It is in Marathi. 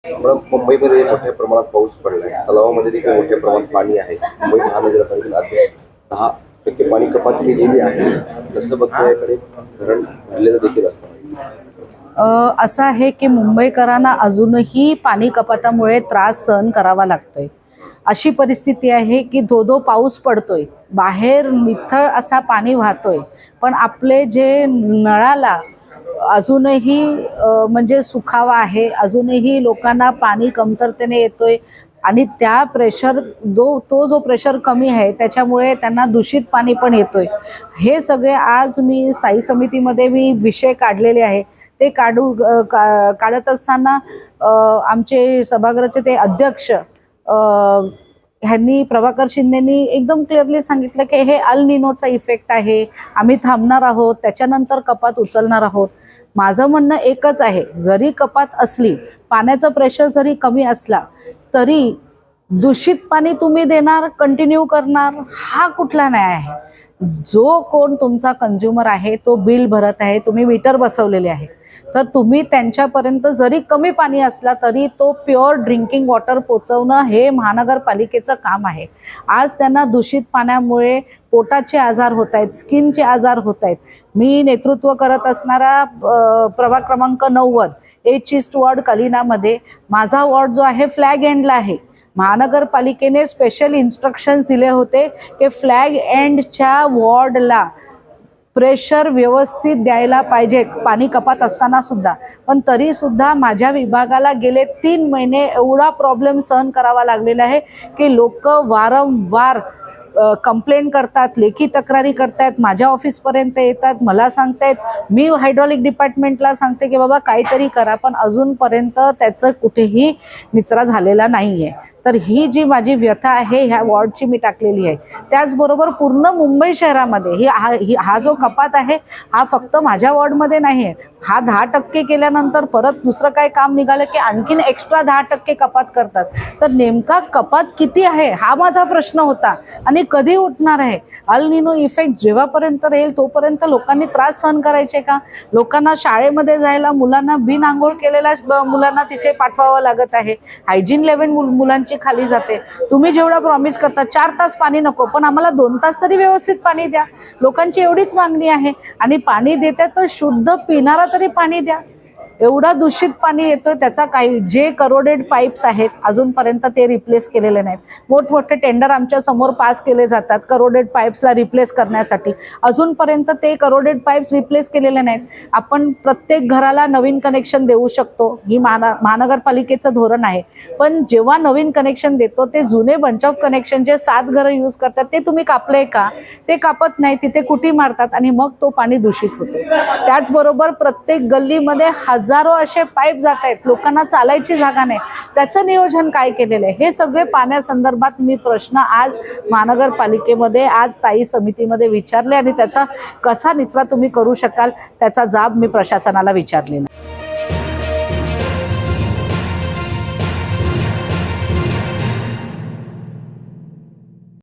मुंबईमध्ये मोठ्या प्रमाणात पाऊस पडलाय, तलावामध्ये देखील मोठ्या प्रमाणात पाणी आहे. मुंबई महानगरपालिकेत आज 10% पाणी कपात केलेली आहे. कसं बघताय, याकडे धरण भरलेलं देखील असतं. असं आहे की मुंबईकरांना अजूनही पाणी कपातामुळे त्रास सहन करावा लागतोय. अशी परिस्थिती आहे की धो पाऊस पडतोय, बाहेर निथळ असा पाणी वाहतोय, पण आपले जे नळाला अजूनही म्हणजे सुखावा आहे, अजूनही लोकांना पाणी कमतरतेने येतोय आणि त्या तो जो प्रेशर कमी आहे त्याच्यामुळे त्यांना दूषित पाणी पण येतोय. हे सगळे आज मी स्थायी समितीमध्ये विषय काढलेले आहे. ते काढत असताना आमचे सभागृहाचे ते अध्यक्ष ह्यांनी प्रभाकर शिंदेनी एकदम क्लिअरली सांगितलं की हे अल निनोचा इफेक्ट आहे, आम्ही थांबणार आहोत, त्याच्यानंतर कपात उचलणार आहोत. माझं म्हणणं एकच आहे, जरी कपात असली, पाण्याचं प्रेशर जरी कमी असला तरी दूषित पाणी तुम्ही देणार, कंटिन्यू करणार, हा कुठला न्याय आहे? जो कोण तुमचा कंझ्युमर आहे तो बिल भरत आहे, तुम्ही मीटर बसवलेले आहे, तर तुम्ही त्यांच्यापर्यंत जरी कमी पाणी असला तरी तो प्युअर ड्रिंकिंग वॉटर पोचवणं हे महानगरपालिकेचं काम आहे. आज त्यांना दूषित पाण्यामुळे पोटाचे आजार होत आहेत, स्किनचे आजार होत आहेत. मी नेतृत्व करत असणारा प्रभाग क्रमांक 90 एच ईस्ट वॉर्ड कलिनामध्ये माझा वॉर्ड जो आहे फ्लॅग एंडला आहे. महानगरपालिकेने स्पेशल इन्स्ट्रक्शन्स दिले होते की फ्लॅग एंडच्या वॉर्डला प्रेशर व्यवस्थित द्यायला पाहिजे पाणी कपात असताना सुद्धा. पण तरी सुद्धा माझ्या विभागाला गेले 3 महिने एवढा प्रॉब्लेम सहन करावा लागलेला आहे की लोक वारंवार कंप्लेंट करतात, लेखी तक्रारी करतात, माझ्या ऑफिसपर्यंत येतात, मला सांगतायत, मी हायड्रॉलिक डिपार्टमेंटला सांगते की बाबा काहीतरी करा, पण अजूनपर्यंत त्याचं कुठेही निचरा झालेला नाही आहे. तर ही जी माझी व्यथा आहे ह्या वॉर्डची मी टाकलेली आहे. त्याचबरोबर पूर्ण मुंबई शहरामध्ये हा जो कपात आहे हा फक्त माझ्या वॉर्डमध्ये नाही आहे. हा 10% केल्यानंतर परत दुसरं काय काम निघालं की आणखीन एक्स्ट्रा 10% कपात करतात. तर नेमका कपात किती आहे हा माझा प्रश्न होता आणि कधी उठणार आहे? अल निनो इफेक्ट जेव्हापर्यंत राहील तोपर्यंत लोकांनी त्रास सहन करायचे का? लोकांना शाळेमध्ये जायला मुलांना बिन आंघोळ केलेल्या मुलांना तिथे पाठवावं लागत आहे. हायजीन लेवल मुलांची खाली जाते. तुम्ही जेवढा प्रॉमिस करता 4 तास पाणी नको, पण आम्हाला 2 तास तरी व्यवस्थित पाणी द्या. लोकांची एवढीच मागणी आहे. आणि पाणी देते तर शुद्ध पिणारा तरी पाणी द्या. एवढा दूषित पाणी येतोय, त्याचा काही जे करोडेड पाईप्स आहेत अजूनपर्यंत ते रिप्लेस केलेले नाहीत. मोठमोठे टेंडर आमच्या समोर पास केले जातात करोडेड पाईप्सला रिप्लेस करण्यासाठी, अजूनपर्यंत ते करोडेड पाईप्स रिप्लेस केलेले नाहीत. आपण प्रत्येक घराला नवीन कनेक्शन देऊ शकतो, ही महानगरपालिकेचं धोरण आहे. पण जेव्हा नवीन कनेक्शन देतो ते जुने बंच ऑफ कनेक्शन जे 7 घरं यूज करतात ते तुम्ही कापले का? ते कापत नाही, तिथे कुटी मारतात आणि मग तो पाणी दूषित होतो. त्याचबरोबर प्रत्येक गल्लीमध्ये हजारो असे पाईप जात आहेत, लोकांना चालायची जागा नाही. त्याचं नियोजन काय केलेलं आहे? हे सगळे पाण्यासंदर्भात मी प्रश्न आज महानगरपालिकेमध्ये आज स्थायी समितीमध्ये विचारले आणि त्याचा कसा निचरा तुम्ही करू शकाल त्याचा जाब मी प्रशासनाला विचारलेला.